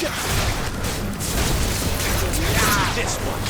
This one.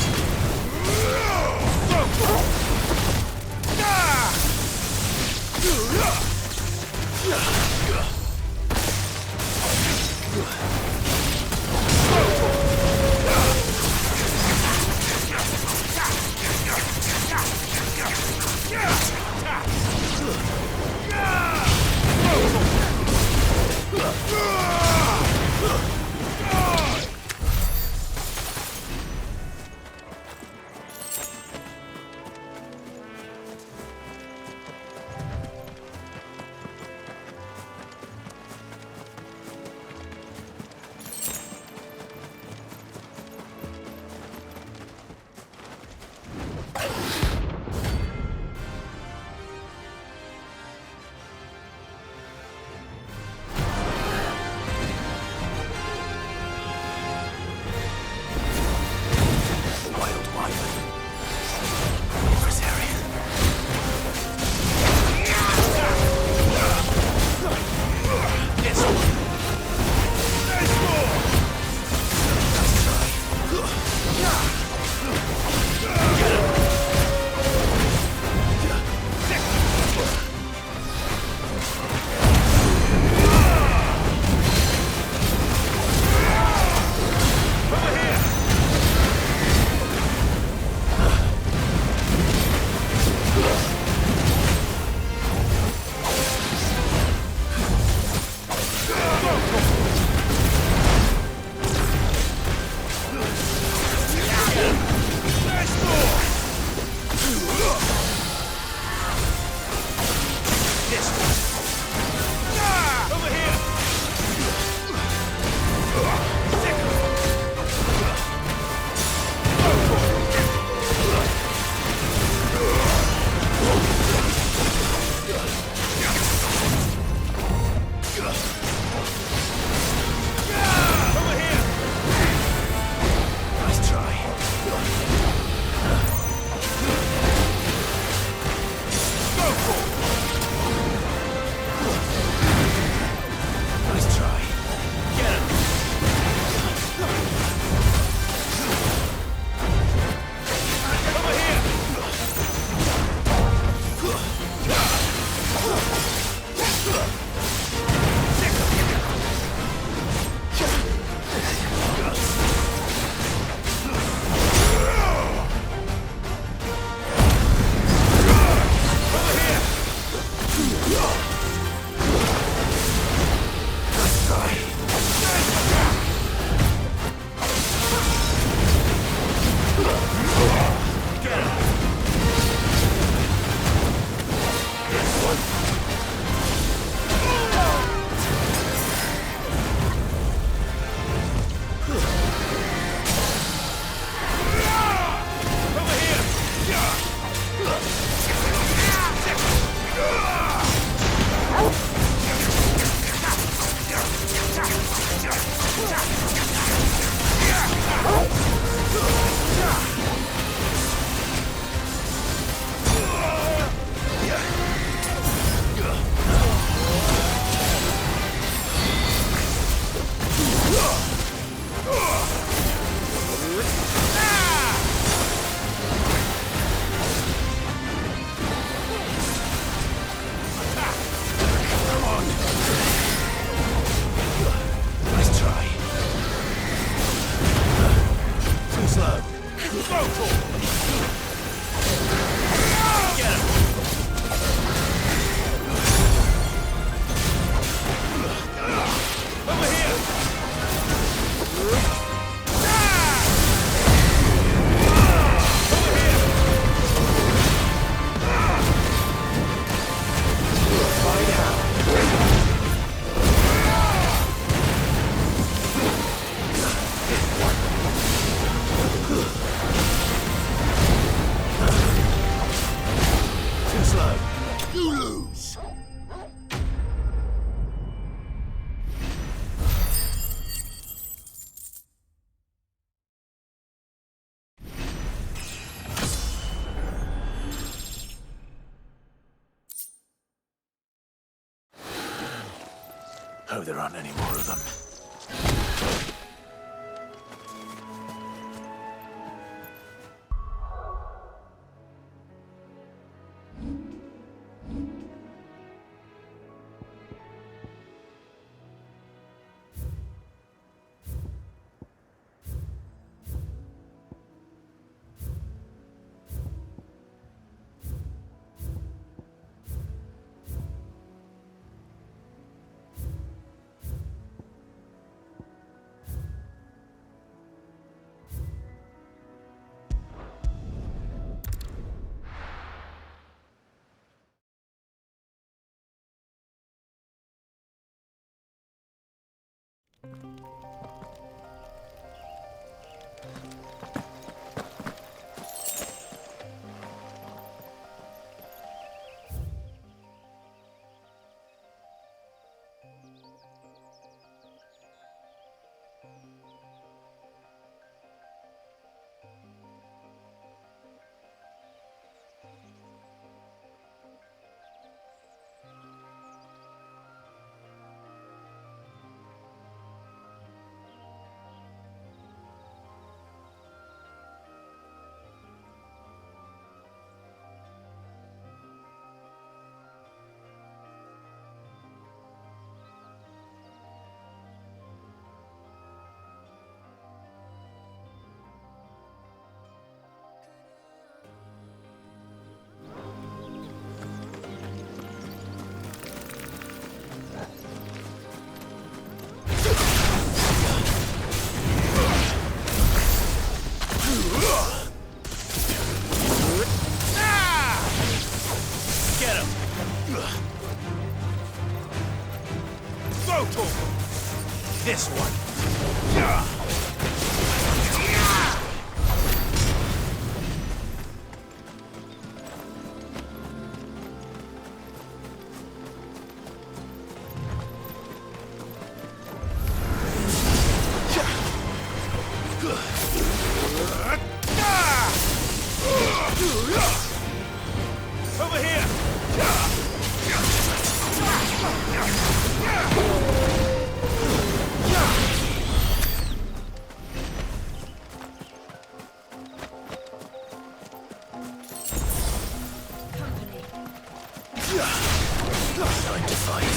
Hope there aren't any more of them. This one. Over here. Time to fight.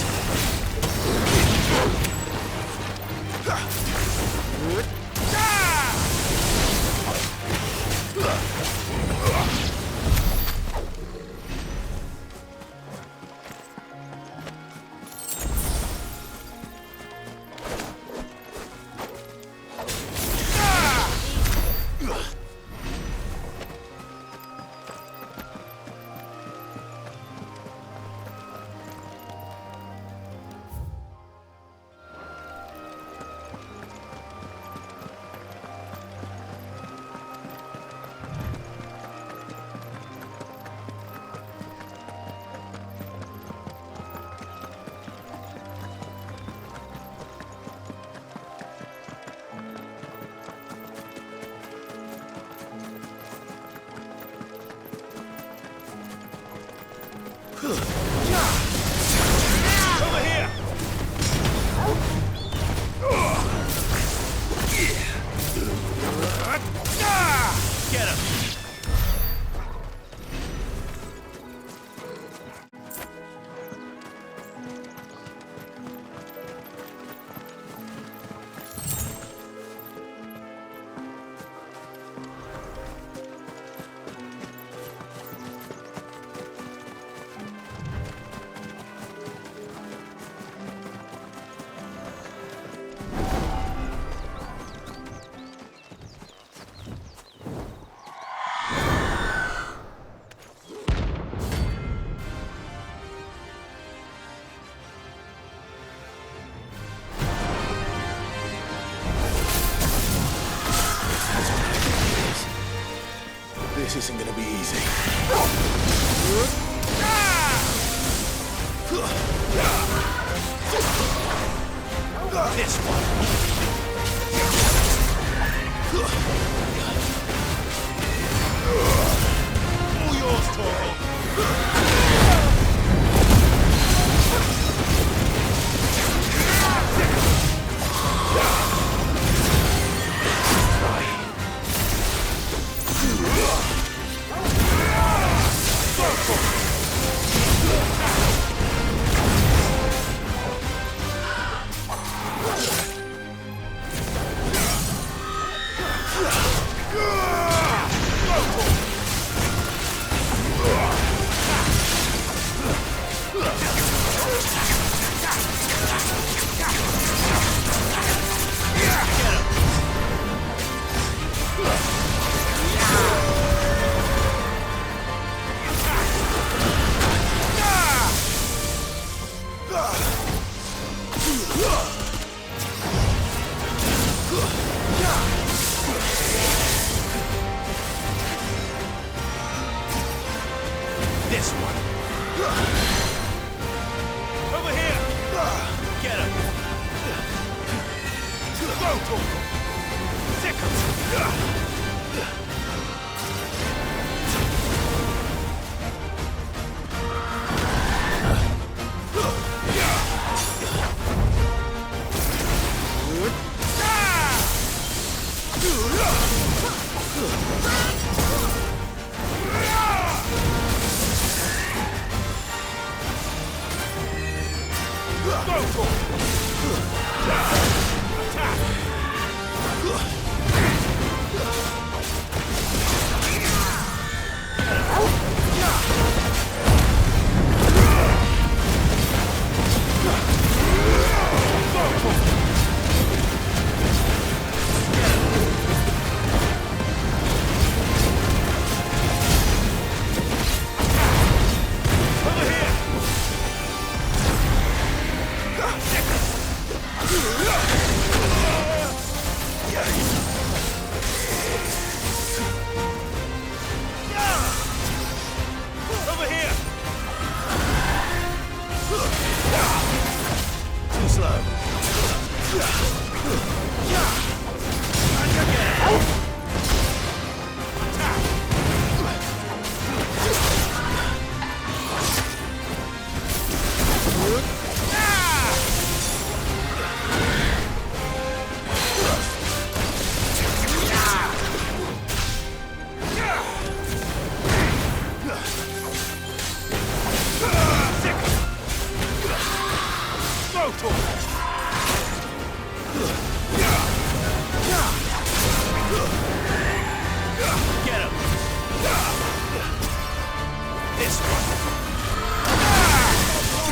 Over here! Get him! This isn't gonna be easy. This one. All yours, Torgal. Good! This one. Over here. Get him. Go, Torko. Sickles.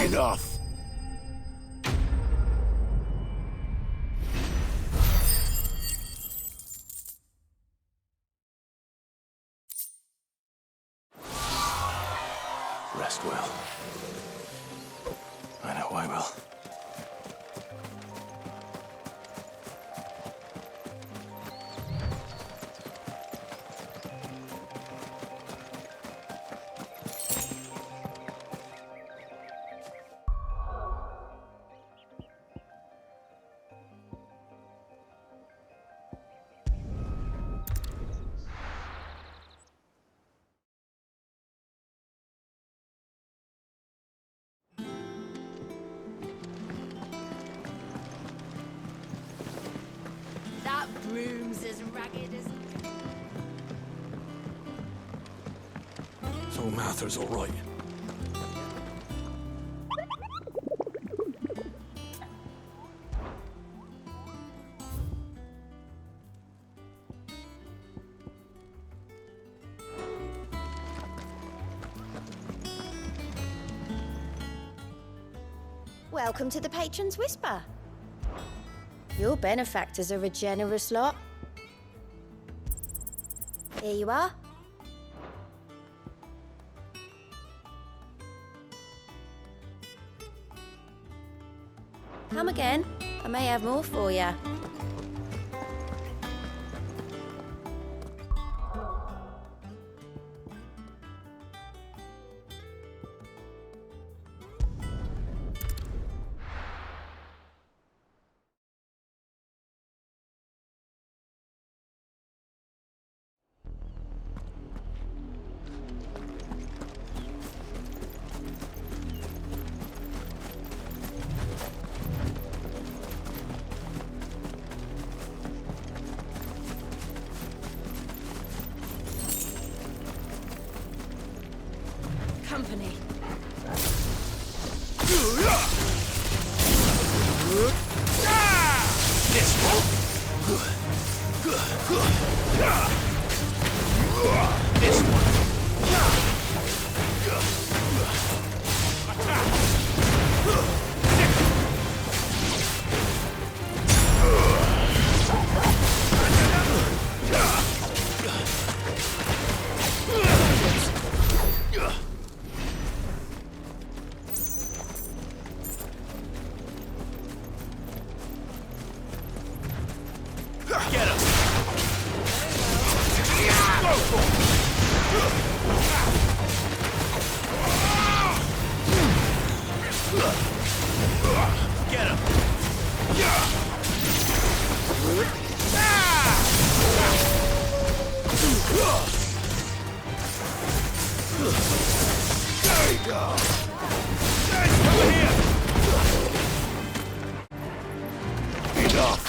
Enough. Rest well. I know I will. That broom's as ragged as... So Mather's all right. Welcome to the Patron's Whisper. Your benefactors are a generous lot. Here you are. Come again. I may have more for you. company. This one. This one. Get him! Over here! Enough!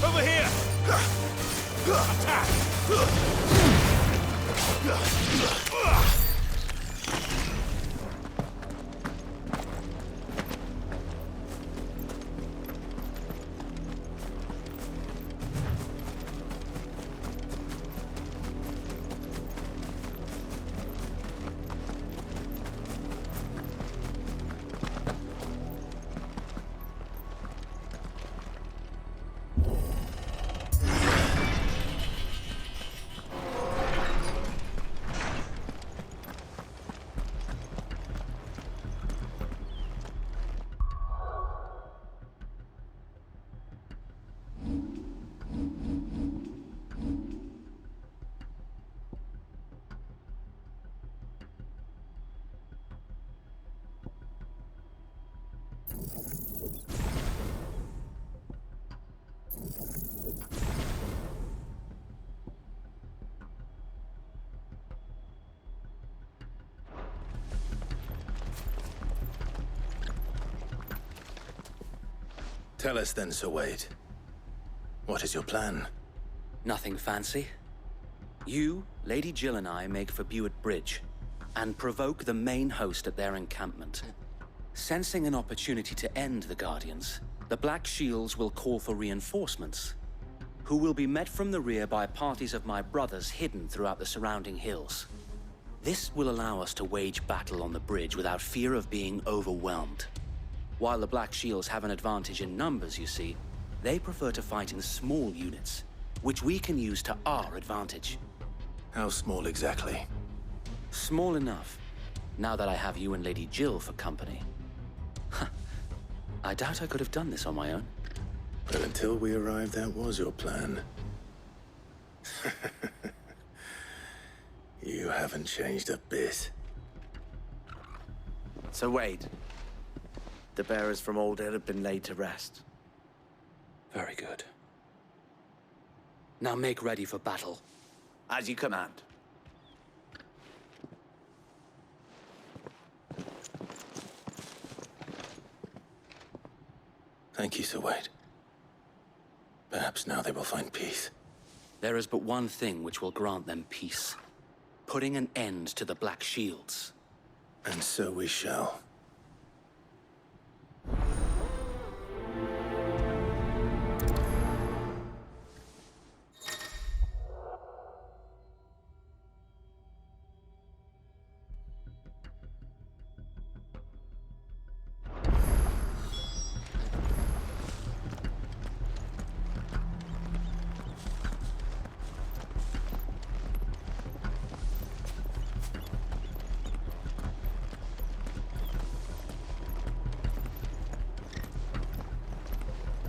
Over here! Attack! Tell us then, Sir Wade. What is your plan? Nothing fancy. You, Lady Jill and I make for Buett Bridge and provoke the main host at their encampment. Sensing an opportunity to end the Guardians, the Black Shields will call for reinforcements, who will be met from the rear by parties of my brothers hidden throughout the surrounding hills. This will allow us to wage battle on the bridge without fear of being overwhelmed. While the Black Shields have an advantage in numbers, you see, they prefer to fight in small units, which we can use to our advantage. How small exactly? Small enough, now that I have you and Lady Jill for company. I doubt I could have done this on my own. But until we arrived, that was your plan. You haven't changed a bit. So Wade, the bearers from Aldale have been laid to rest. Very good. Now make ready for battle. As you command. Thank you, Sir Wade. Perhaps now they will find peace. There is but one thing which will grant them peace. Putting an end to the Black Shields. And so we shall.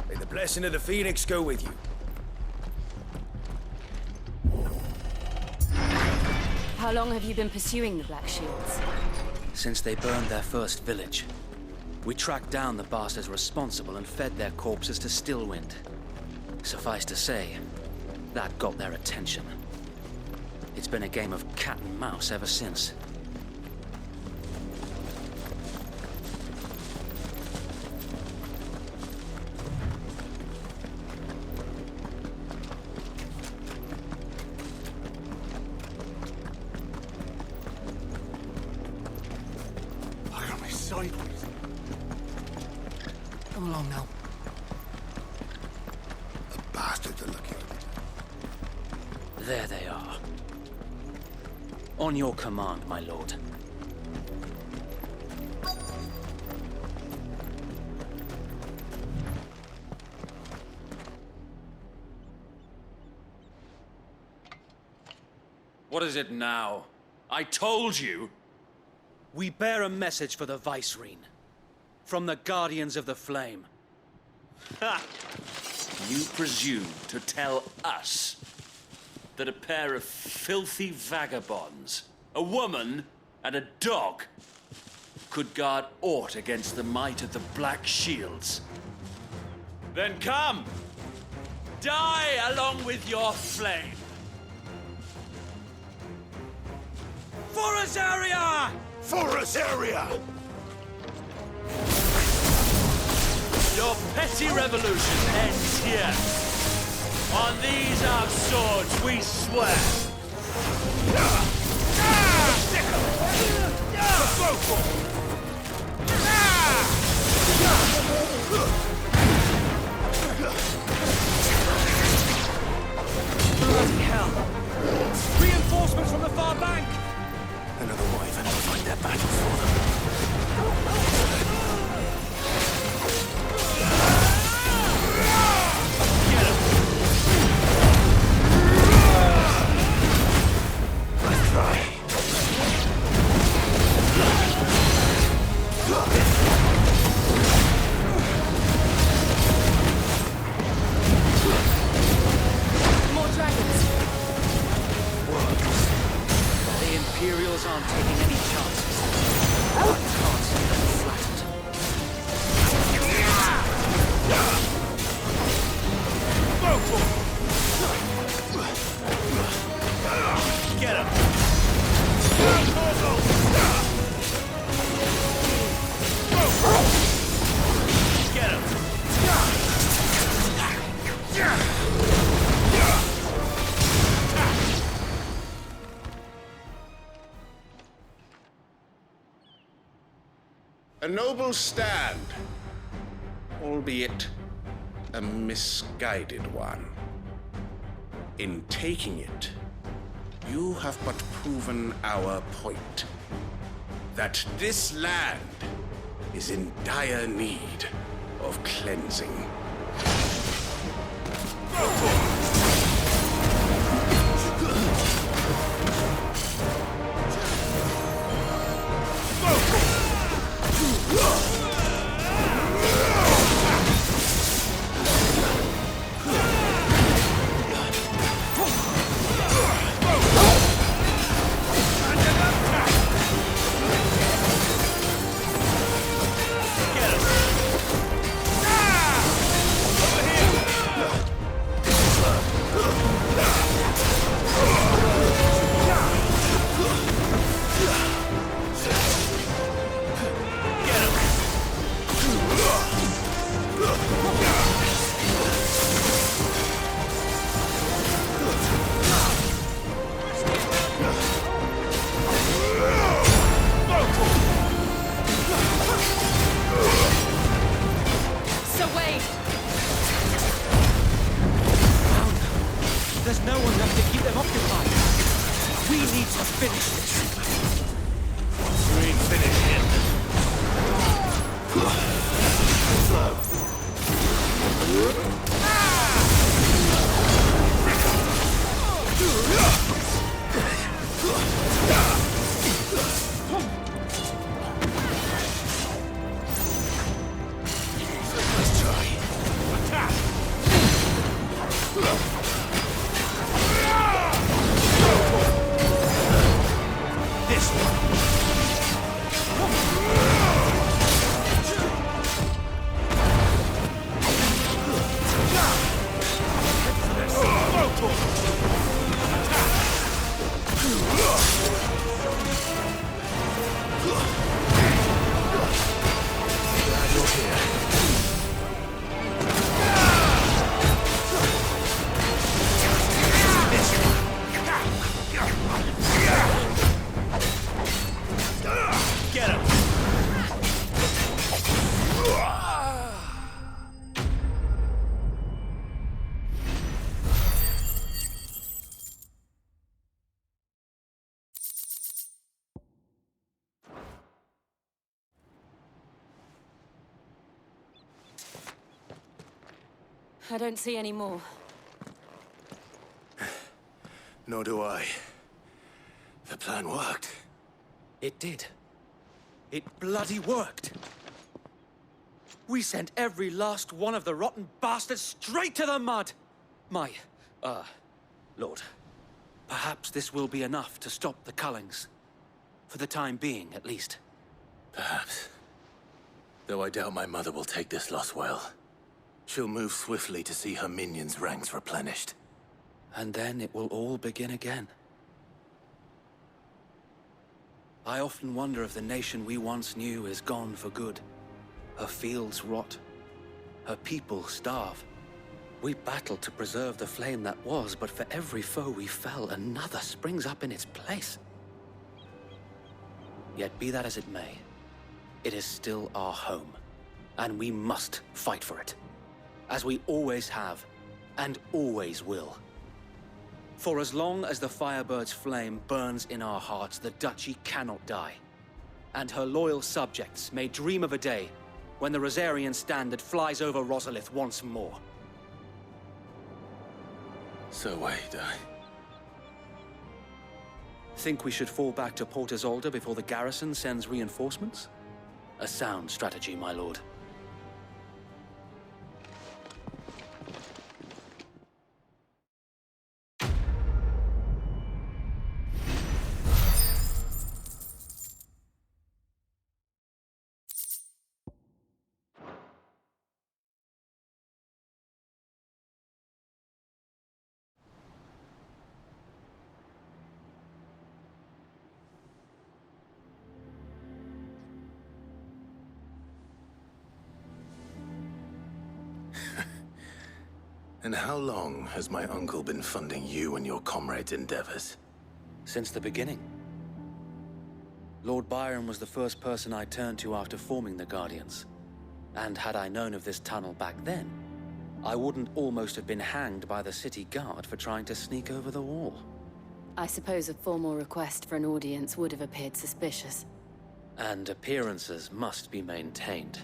May the blessing of the Phoenix go with you. How long have you been pursuing the Black Shields? Since they burned their first village, we tracked down the bastards responsible and fed their corpses to Stillwind. Suffice to say, that got their attention. It's been a game of cat and mouse ever since. I got me sideways. Come along now. The bastards are looking at me. There they are. On your command, my lord. What is it now? I told you! We bear a message for the Vicereine. From the Guardians of the Flame. You presume to tell us that a pair of filthy vagabonds, a woman and a dog, could guard aught against the might of the Black Shields? Then come! Die along with your flame! For Azaria! For us area! Your petty revolution ends here. On these our swords we swear. Bloody hell! Reinforcements from the far bank! Another wave and I'll find that battle for them. Let's try. More dragons. The Imperials aren't taking any chances. I can't see them flattered. Get him! Get him! A noble stand, albeit a misguided one. In taking it, you have but proven our point. That this land is in dire need of cleansing. Sir Wade! There's no one left to keep them occupied. We need to finish this. We finish him. Let's try. This one. Get him! I don't see any more. Nor do I. The plan worked. It did. It bloody worked! We sent every last one of the rotten bastards straight to the mud! My, Lord, perhaps this will be enough to stop the Cullings. For the time being, at least. Perhaps. Though I doubt my mother will take this loss well. She'll move swiftly to see her minions' ranks replenished. And then it will all begin again. I often wonder if the nation we once knew is gone for good. Her fields rot. Her people starve. We battled to preserve the flame that was, but for every foe we fell, another springs up in its place. Yet be that as it may, it is still our home, and we must fight for it, as we always have, and always will. For as long as the Firebird's flame burns in our hearts, the Duchy cannot die, and her loyal subjects may dream of a day when the Rosarian standard flies over Rosalith once more. So wait, Think we should fall back to Port Isolde before the garrison sends reinforcements? A sound strategy, my lord. And how long has my uncle been funding you and your comrades' endeavors? Since the beginning. Lord Byron was the first person I turned to after forming the Guardians. And had I known of this tunnel back then, I wouldn't almost have been hanged by the city guard for trying to sneak over the wall. I suppose a formal request for an audience would have appeared suspicious. And appearances must be maintained.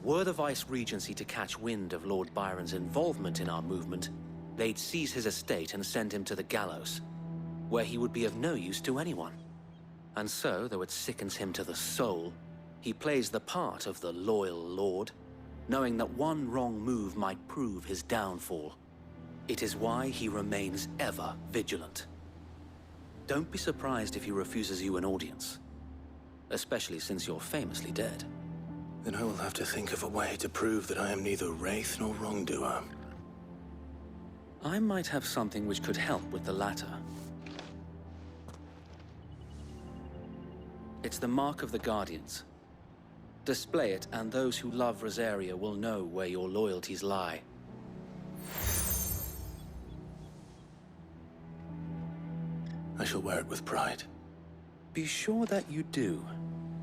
Were the Vice-Regency to catch wind of Lord Byron's involvement in our movement, they'd seize his estate and send him to the gallows, where he would be of no use to anyone. And so, though it sickens him to the soul, he plays the part of the loyal lord, knowing that one wrong move might prove his downfall. It is why he remains ever vigilant. Don't be surprised if he refuses you an audience, especially since you're famously dead. Then I will have to think of a way to prove that I am neither wraith nor wrongdoer. I might have something which could help with the latter. It's the mark of the Guardians. Display it, and those who love Rosaria will know where your loyalties lie. I shall wear it with pride. Be sure that you do.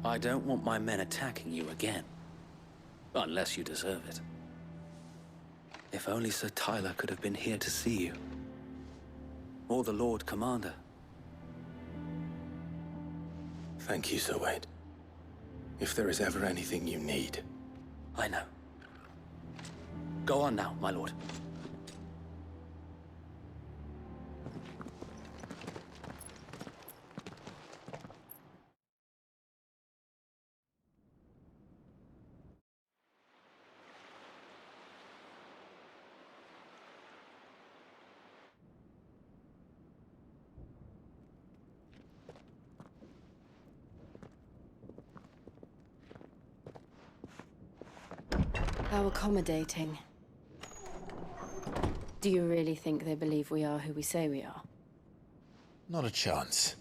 I don't want my men attacking you again. Unless you deserve it. If only Sir Tyler could have been here to see you. Or the Lord Commander. Thank you, Sir Wade. If there is ever anything you need. I know. Go on now, my lord. How accommodating. Do you really think they believe we are who we say we are? Not a chance.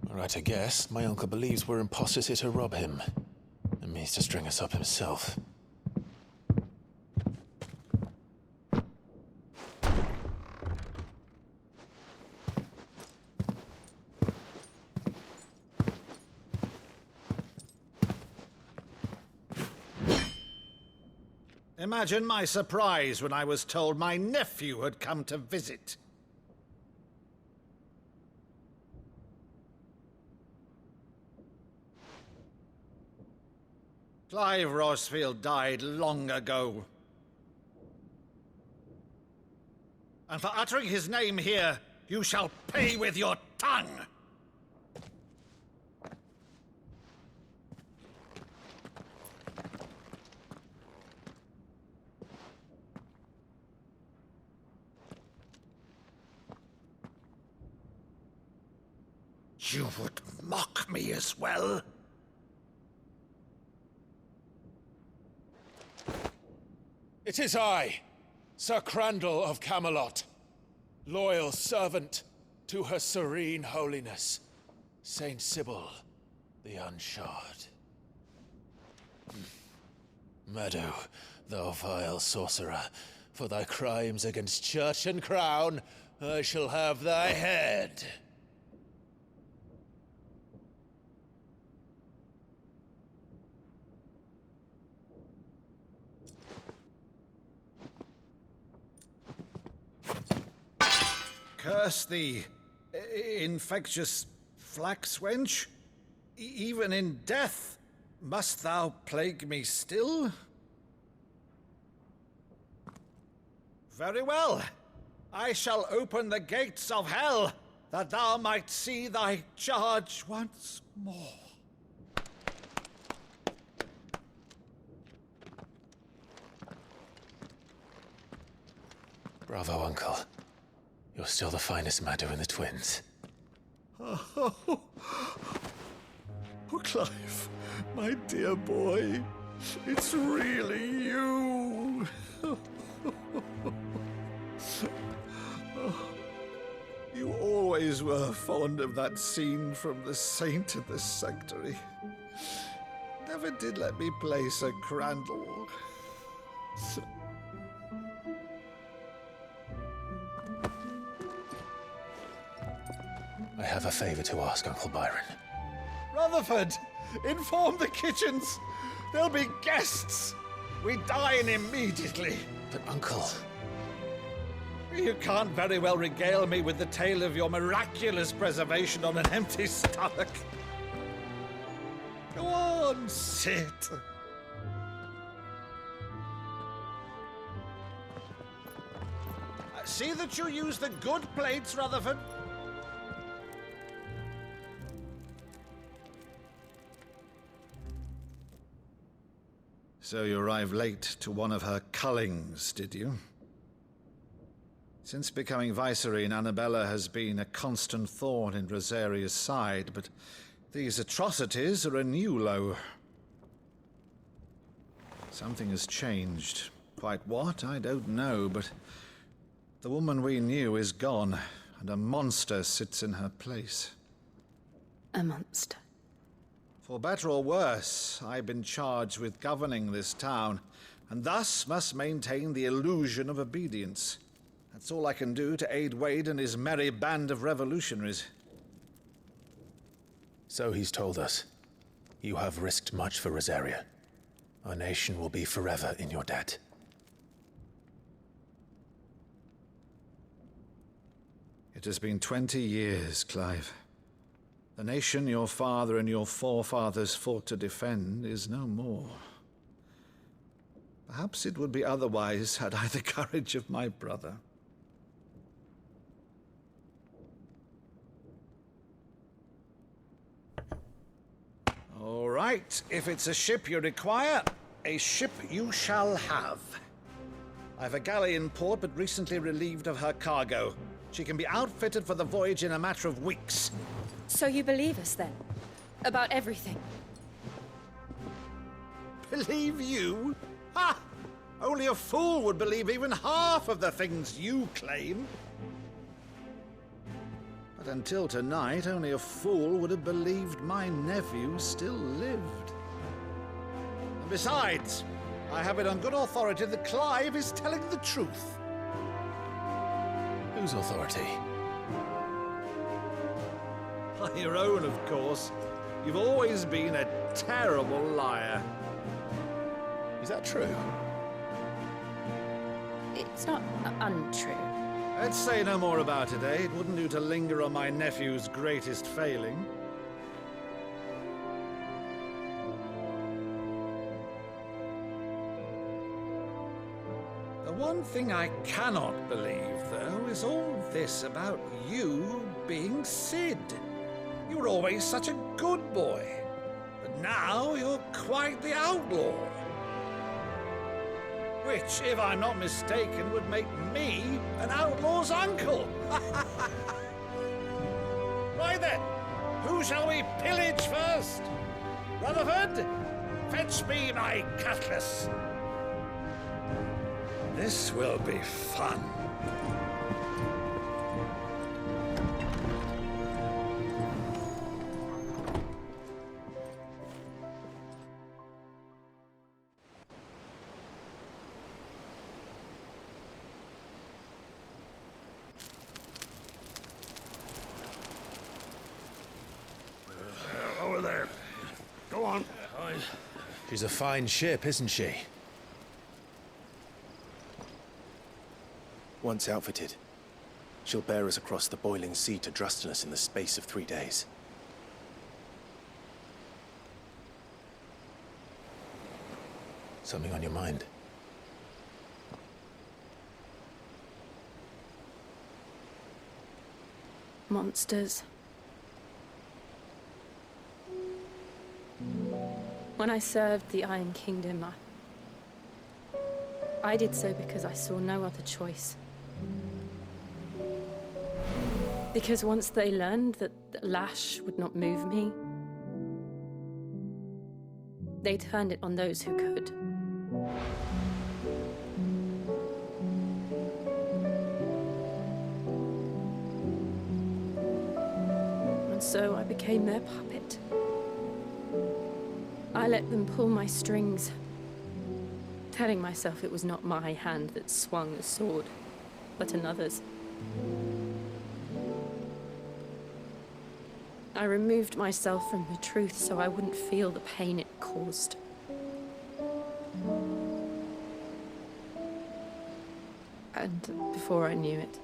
Right, I guess. My uncle believes we're imposters here to rob him. And means to string us up himself. Imagine my surprise when I was told my nephew had come to visit. Clive Rosfield died long ago. And for uttering his name here, you shall pay with your tongue! You would mock me as well? It is I, Sir Crandall of Camelot, loyal servant to Her Serene Holiness, Saint Sybil the Unshod. Meadow, thou vile sorcerer, for thy crimes against church and crown, I shall have thy head. Curse thee, infectious flax wench. Even in death, must thou plague me still? Very well. I shall open the gates of hell, that thou might see thy charge once more. Bravo, Uncle. You're still the finest Meadow in the twins. Oh, Clive, my dear boy, it's really you. You always were fond of that scene from The Saint in the Sanctuary. Never did let me play Sir Crandall. I have a favor to ask, Uncle Byron. Rutherford, inform the kitchens. There'll be guests. We dine immediately. But, Uncle... You can't very well regale me with the tale of your miraculous preservation on an empty stomach. Go on, sit. See that you use the good plates, Rutherford. So you arrived late to one of her cullings, did you? Since becoming Vicereine, Annabella has been a constant thorn in Rosaria's side, but these atrocities are a new low. Something has changed. Quite what, I don't know, but the woman we knew is gone, and a monster sits in her place. A monster. For better or worse, I've been charged with governing this town, and thus must maintain the illusion of obedience. That's all I can do to aid Wade and his merry band of revolutionaries. So he's told us. You have risked much for Rosaria. Our nation will be forever in your debt. It has been 20 years, Clive. The nation your father and your forefathers fought to defend is no more. Perhaps it would be otherwise had I the courage of my brother. All right, if it's a ship you require, a ship you shall have. I've a galley in port, but recently relieved of her cargo. She can be outfitted for the voyage in a matter of weeks. So you believe us, then? About everything? Believe you? Ha! Only a fool would believe even half of the things you claim. But until tonight, only a fool would have believed my nephew still lived. And besides, I have it on good authority that Clive is telling the truth. Whose authority? Your own, of course. You've always been a terrible liar. Is that true? It's not untrue. Let's say no more about it, eh? It wouldn't do to linger on my nephew's greatest failing. one thing I cannot believe, though, is all this about you being Cid. You were always such a good boy, but now you're quite the outlaw. Which, if I'm not mistaken, would make me an outlaw's uncle. Why then, who shall we pillage first? Rutherford, fetch me my cutlass. This will be fun. Over there. Go on. She's a fine ship, isn't she? Once outfitted, she'll bear us across the boiling sea to Drustinus in the space of 3 days. Something on your mind? Monsters. When I served the Iron Kingdom, I did so because I saw no other choice. Because once they learned that the lash would not move me, they turned it on those who could. And so I became their puppet. I let them pull my strings, telling myself it was not my hand that swung the sword, but another's. I removed myself from the truth so I wouldn't feel the pain it caused. And before I knew it,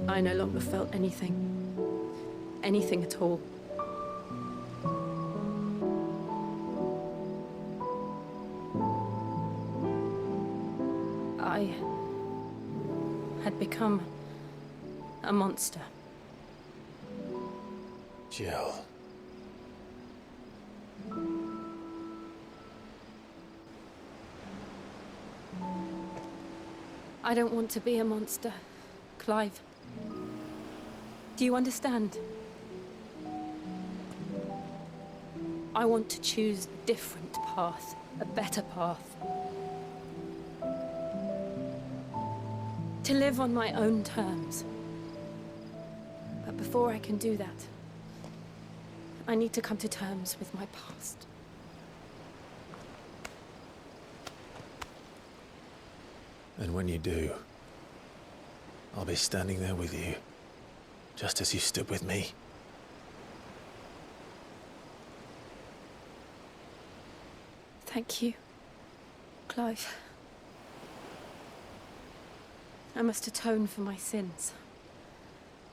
I no longer felt anything. Anything at all. I had become a monster. Jill. I don't want to be a monster, Clive. Do you understand? I want to choose a different path, a better path. To live on my own terms. But before I can do that, I need to come to terms with my past. And when you do, I'll be standing there with you, just as you stood with me. Thank you, Clive. I must atone for my sins.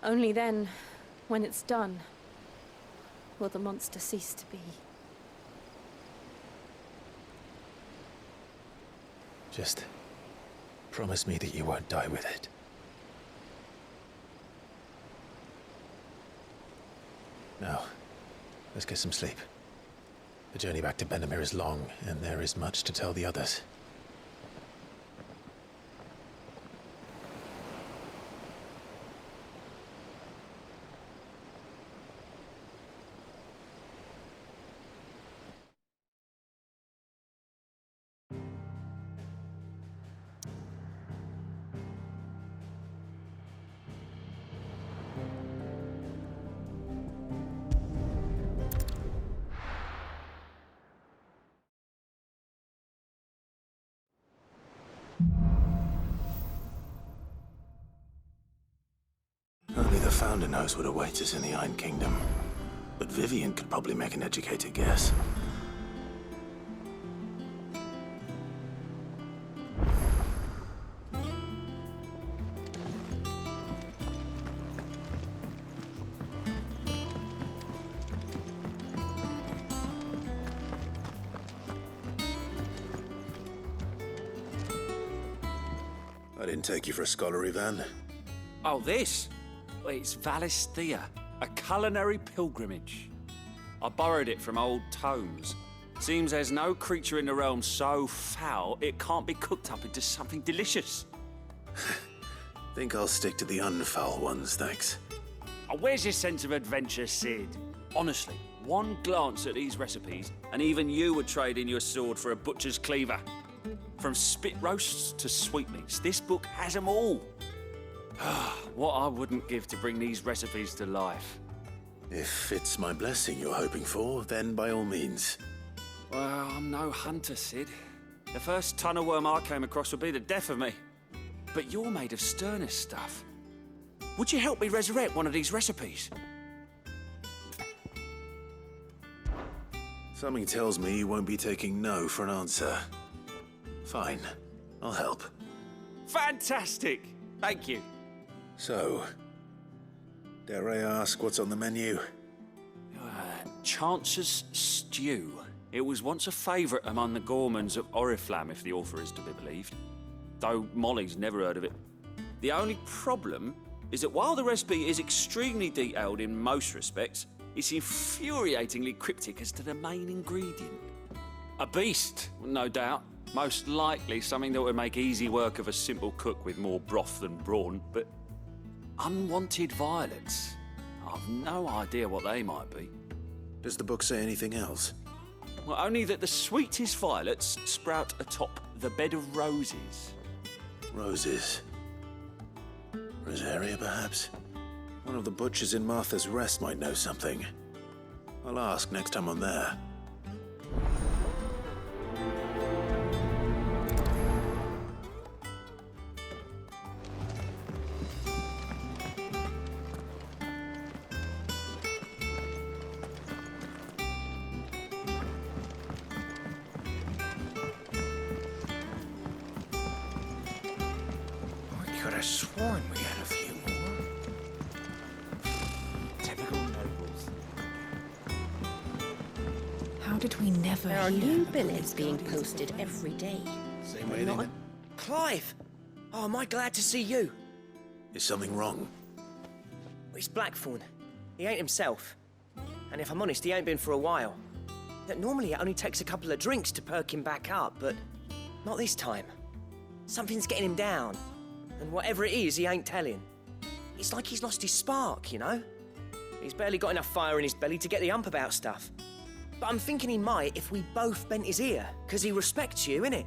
Only then, when it's done, will the monster cease to be. Just promise me that you won't die with it. Now, let's get some sleep. The journey back to Benamir is long, and there is much to tell the others. Only the Founder knows what awaits us in the Iron Kingdom. But Vivian could probably make an educated guess. didn't take you for a scholarly van. Oh, this? Well, it's Valisthea, a culinary pilgrimage. I borrowed it from old tomes. Seems there's no creature in the realm so foul it can't be cooked up into something delicious. Think I'll stick to the unfoul ones, thanks. Oh, where's your sense of adventure, Sid? Honestly, one glance at these recipes, and even you would trade in your sword for a butcher's cleaver. From spit roasts to sweetmeats, this book has them all. What I wouldn't give to bring these recipes to life. If it's my blessing you're hoping for, then by all means. Well, I'm no hunter, Sid. The first tunnel worm I came across would be the death of me. But you're made of sterner stuff. Would you help me resurrect one of these recipes? Something tells me you won't be taking no for an answer. Fine, I'll help. Fantastic! Thank you. So, dare I ask what's on the menu? Chance's Stew. It was once a favourite among the gourmands of Oriflamme, if the author is to be believed. Though Molly's never heard of it. The only problem is that while the recipe is extremely detailed in most respects, it's infuriatingly cryptic as to the main ingredient. A beast, no doubt. Most likely something that would make easy work of a simple cook with more broth than brawn, but unwanted violets. I've no idea what they might be. Does the book say anything else? Well, only that the sweetest violets sprout atop the bed of roses. Roses. Rosaria, perhaps? One of the butchers in Martha's Rest might know something. I'll ask next time I'm there. I could have sworn we had a few more. Typical nobles. How did we never There are hear new about billets these being guardians posted before? every day. Same way, Damon. Clive! Oh, am I glad to see you? Is something wrong? It's Blackthorn. He ain't himself. And if I'm honest, he ain't been for a while. Normally it only takes a couple of drinks to perk him back up, but not this time. Something's getting him down. And whatever it is, he ain't telling. It's like he's lost his spark, you know? He's barely got enough fire in his belly to get the ump about stuff. But I'm thinking he might if we both bent his ear, because he respects you, innit?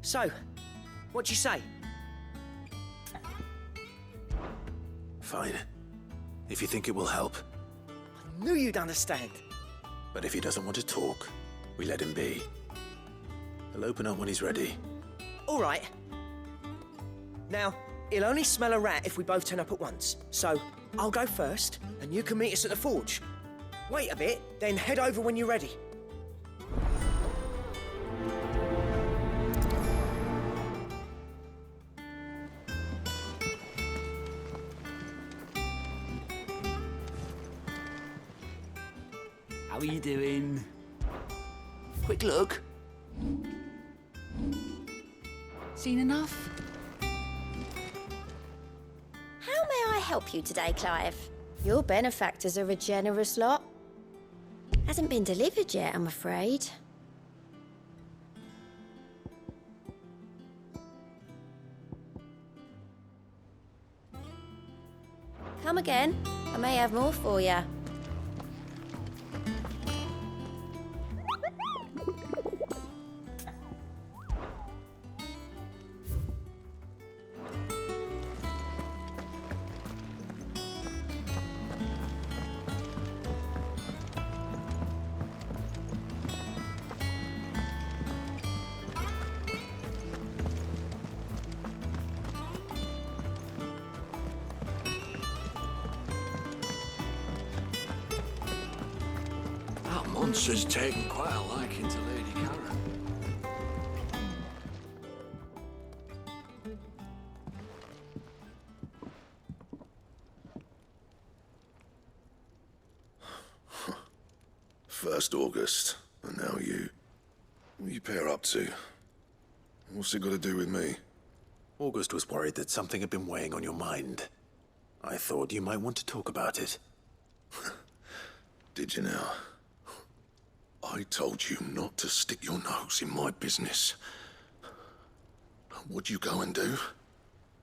So, what you say? Fine. If you think it will help. I knew you'd understand. But if he doesn't want to talk, we let him be. He'll open up when he's ready. All right. Now, he'll only smell a rat if we both turn up at once. So, I'll go first, and you can meet us at the forge. Wait a bit, then head over when you're ready. How are you doing? Quick look. Seen enough? How may I help you today, Clive? Your benefactors are a generous lot. Hasn't been delivered yet, I'm afraid. Come again. I may have more for you. That monster's taken quite a liking to Lady Karen. First August, and now you. What are you pair up to? What's it got to do with me? August was worried that something had been weighing on your mind. I thought you might want to talk about it. Did you now? I told you not to stick your nose in my business. What'd you go and do?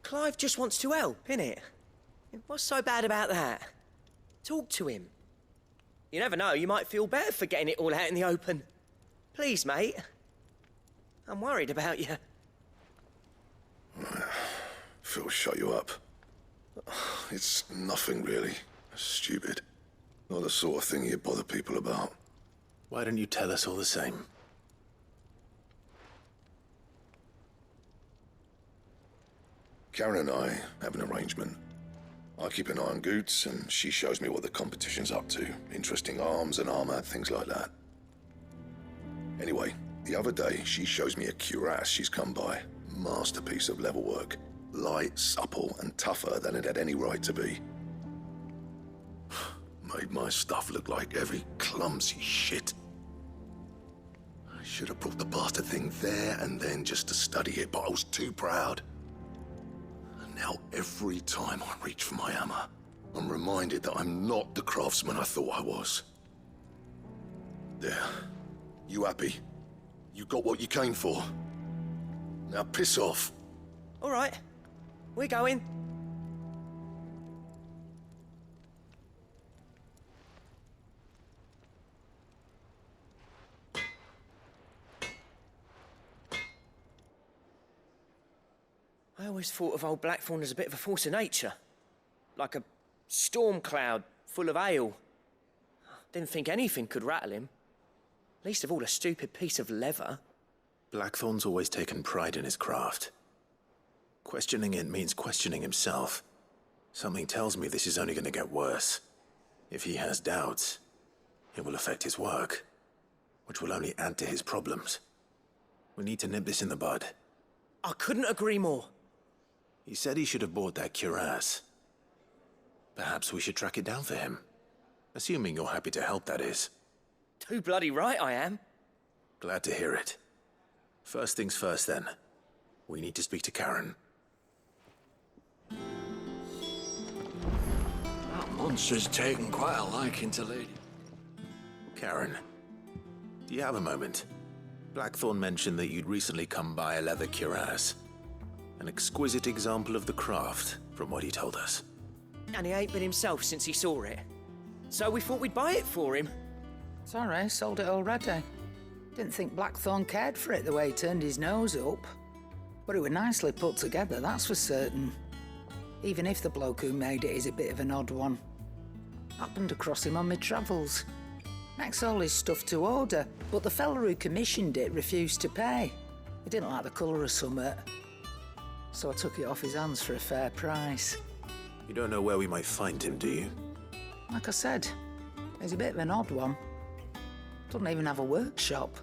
Clive just wants to help, innit? What's so bad about that? Talk to him. You never know, you might feel better for getting it all out in the open. Please, mate. I'm worried about you. Phil shut you up. It's nothing really. Stupid. Not the sort of thing you bother people about. Why don't you tell us all the same? Karen and I have an arrangement. I keep an eye on Goots, and she shows me what the competition's up to. Interesting arms and armor, things like that. Anyway, the other day, she shows me a cuirass she's come by. Masterpiece of level work. Light, supple, and tougher than it had any right to be. Made my stuff look like heavy, clumsy shit. I should have brought the bastard thing there and then just to study it, but I was too proud. And now every time I reach for my hammer, I'm reminded that I'm not the craftsman I thought I was. There. You happy? You got what you came for. Now piss off. All right, we're going. I always thought of old Blackthorn as a bit of a force of nature. Like a storm cloud full of ale. Didn't think anything could rattle him. Least of all a stupid piece of leather. Blackthorn's always taken pride in his craft. Questioning it means questioning himself. Something tells me this is only going to get worse. If he has doubts, it will affect his work, which will only add to his problems. We need to nip this in the bud. I couldn't agree more. He said he should have bought that cuirass. Perhaps we should track it down for him. Assuming you're happy to help, that is. Too bloody right I am. Glad to hear it. First things first, then. We need to speak to Karen. That monster's taken quite a liking to Lady. Karen, do you have a moment? Blackthorn mentioned that you'd recently come by a leather cuirass. An exquisite example of the craft, from what he told us. And he ain't been himself since he saw it. So we thought we'd buy it for him. Sorry, sold it already. Didn't think Blackthorn cared for it the way he turned his nose up. But it was nicely put together, that's for certain. Even if the bloke who made it is a bit of an odd one. Happened across him on my travels. Makes all his stuff to order, but the fella who commissioned it refused to pay. He didn't like the colour of summit. So I took it off his hands for a fair price. You don't know where we might find him, do you? Like I said, he's a bit of an odd one. Doesn't even have a workshop.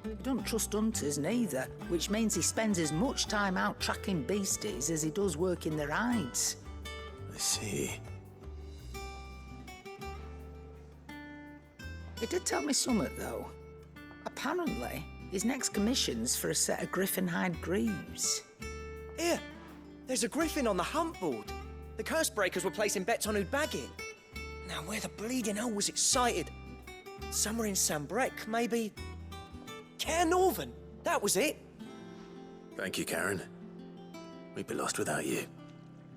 He don't trust hunters neither, which means he spends as much time out tracking beasties as he does working their hides. I see. He did tell me something, though. Apparently, his next commission's for a set of griffin hide greaves. Here, there's a griffin on the hunt board. The curse breakers were placing bets on who'd bag it. Now, where the bleeding hell was excited? Somewhere in Sambrec, maybe. Caer Northern, that was it. Thank you, Karen. We'd be lost without you.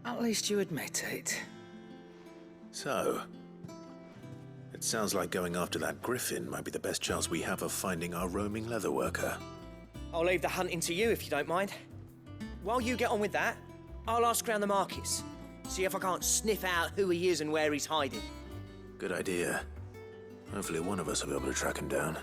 At least you admit it. So, it sounds like going after that griffin might be the best chance we have of finding our roaming leatherworker. I'll leave the hunting to you if you don't mind. While you get on with that, I'll ask around the markets. See if I can't sniff out who he is and where he's hiding. Good idea. Hopefully one of us will be able to track him down.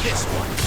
This one.